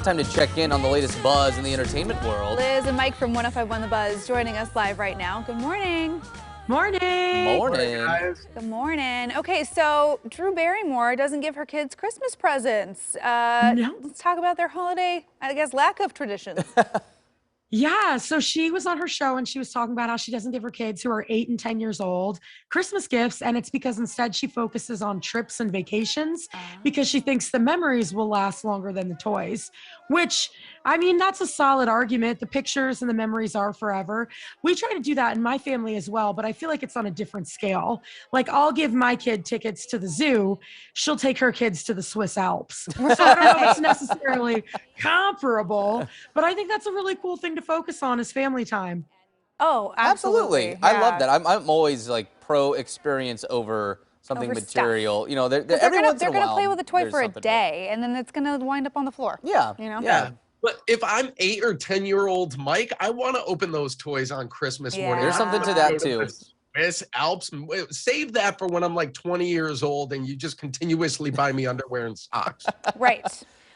time to check in on the latest buzz in the entertainment world. Liz and Mike from 105.1 The Buzz joining us live right now. Good morning. Morning. Morning. Guys. Good morning. Okay, so Drew Barrymore doesn't give her kids Christmas presents. No. Let's talk about their holiday, I guess, lack of traditions. Yeah, so she was on her show and she was talking about how she doesn't give her kids who are 8 and 10 years old Christmas gifts. And it's because instead she focuses on trips and vacations because she thinks the memories will last longer than the toys, which, I mean, that's a solid argument. The pictures and the memories are forever. We try to do that in my family as well, but I feel like it's on a different scale. Like, I'll give my kid tickets to the zoo. She'll take her kids to the Swiss Alps. So I don't know if it's necessarily comparable, but I think that's a really cool thing to focus on is family time. Oh, absolutely. I love that. I'm always like pro experience over something Over material. stuff. You know, They're gonna play with a toy for a day, and then it's gonna wind up on the floor. Yeah. You know? Yeah. But if I'm 8 or 10-year-old Mike, I want to open those toys on Christmas morning. There's something to that too. Swiss Alps. Save that for when I'm like 20 years old and you just continuously buy me underwear and socks. Right.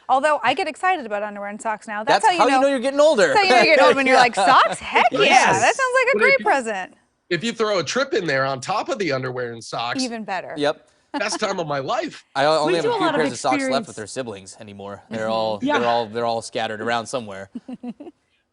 Although I get excited about underwear and socks now. That's how you know you're getting older. That's how you know you're getting old when you're like, socks? Heck yeah. Yes. That sounds like a great present. If you throw a trip in there on top of the underwear and socks, Even better. Yep. best time of my life. I only have do a a few lot of pairs of socks left experience. with their siblings anymore. They're Yeah. all scattered around somewhere.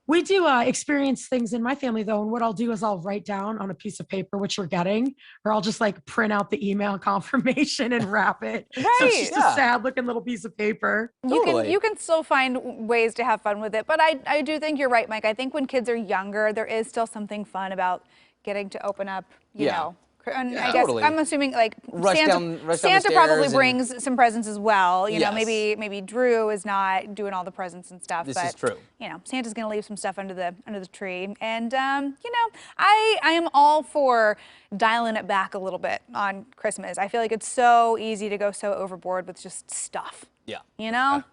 We do experience things in my family though, and what I'll do is I'll write down on a piece of paper what you're getting, or I'll just like print out the email confirmation and wrap it. So it's just a sad looking little piece of paper. You can still find ways to have fun with it, but I do think you're right, Mike. I think when kids are younger, there is still something fun about getting to open up, you know. And I guess I'm assuming like Santa probably brings some presents as well. You know, maybe Drew is not doing all the presents and stuff. This but, is true. You know, Santa's gonna leave some stuff under the tree, and you know, I am all for dialing it back a little bit on Christmas. I feel like it's so easy to go so overboard with just stuff. Yeah. You know.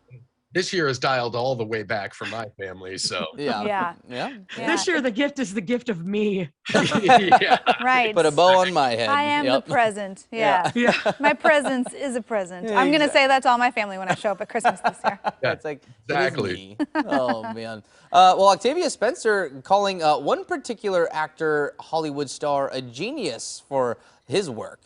This year is dialed all the way back for my family, so. Yeah. This year, the gift is the gift of me. Yeah. Right. Put a bow on my head. I am the present. Yeah. My presence is a present. I'm going to say that to all my family when I show up at Christmas this year. That's like, exactly. Oh, man. Well, Octavia Spencer calling one particular actor, Hollywood star, a genius for his work.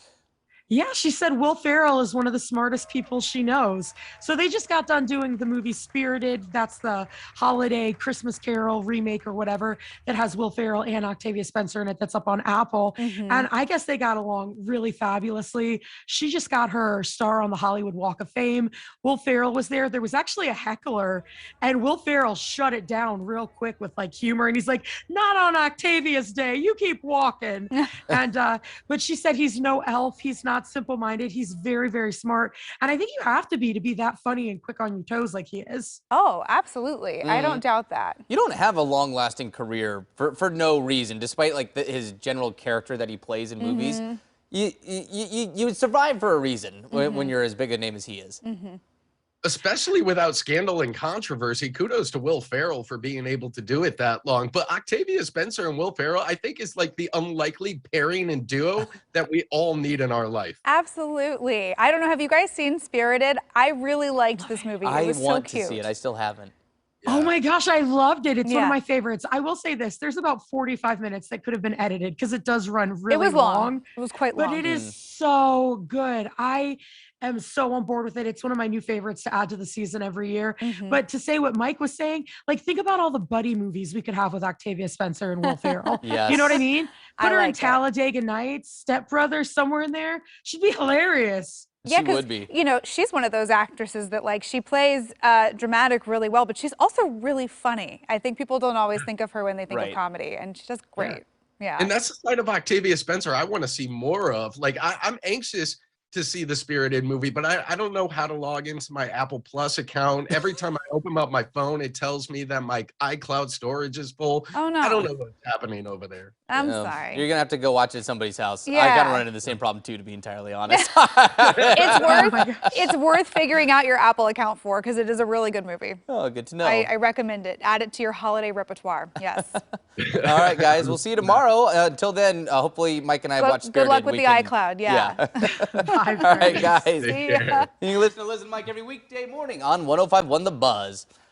Yeah, she said Will Ferrell is one of the smartest people she knows. So they just got done doing the movie Spirited. That's the holiday Christmas Carol remake or whatever that has Will Ferrell and Octavia Spencer in it. That's up on Apple. And I guess they got along really fabulously. She just got her star on the Hollywood Walk of Fame. Will Ferrell was there. There was actually a heckler, and Will Ferrell shut it down real quick with like humor. And he's like, "Not on Octavia's day. You keep walking." And but she said he's no elf. He's not simple-minded. He's very, very smart. And I think you have to be that funny and quick on your toes like he is. Oh, absolutely. I don't doubt that. You don't have a long-lasting career for no reason, despite like his general character that he plays in movies. You would survive for a reason when you're as big a name as he is. Especially without scandal and controversy. Kudos to Will Ferrell for being able to do it that long. But Octavia Spencer and Will Ferrell, I think, is like the unlikely pairing and duo that we all need in our life. Absolutely. I don't know. Have you guys seen Spirited? I really liked this movie. It was I want so cute. to see it. I still haven't. Oh my gosh, I loved it. It's one of my favorites. I will say this, there's about 45 minutes that could have been edited because it does run really long. It was long. It was quite long. But it is so good. I am so on board with it. It's one of my new favorites to add to the season every year. But to say what Mike was saying, like think about all the buddy movies we could have with Octavia Spencer and Will Ferrell. You know what I mean? Put her in Talladega Nights, Step Brothers, somewhere in there. She'd be hilarious. Yeah, because, you know, she's one of those actresses that, like, she plays dramatic really well, but she's also really funny. I think people don't always think of her when they think of comedy, and she does great. Yeah. And that's the side of Octavia Spencer I want to see more of. Like, I'm anxious to see the Spirited movie, but I don't know how to log into my Apple Plus account. Every time I open up my phone, it tells me that my iCloud storage is full. Oh, no. I don't know what's happening over there. I'm sorry. You're going to have to go watch it at somebody's house. I kind of run into the same problem, too, to be entirely honest. It's worth figuring out your Apple account for because it is a really good movie. Oh, good to know. I recommend it. Add it to your holiday repertoire. Yes. All right, guys. We'll see you tomorrow. Until then, hopefully Mike and I watch Spirited. Good luck with the iCloud. Yeah. Bye, All right, guys. See ya. You can listen to Liz and Mike every weekday morning on 105.1 The Buzz.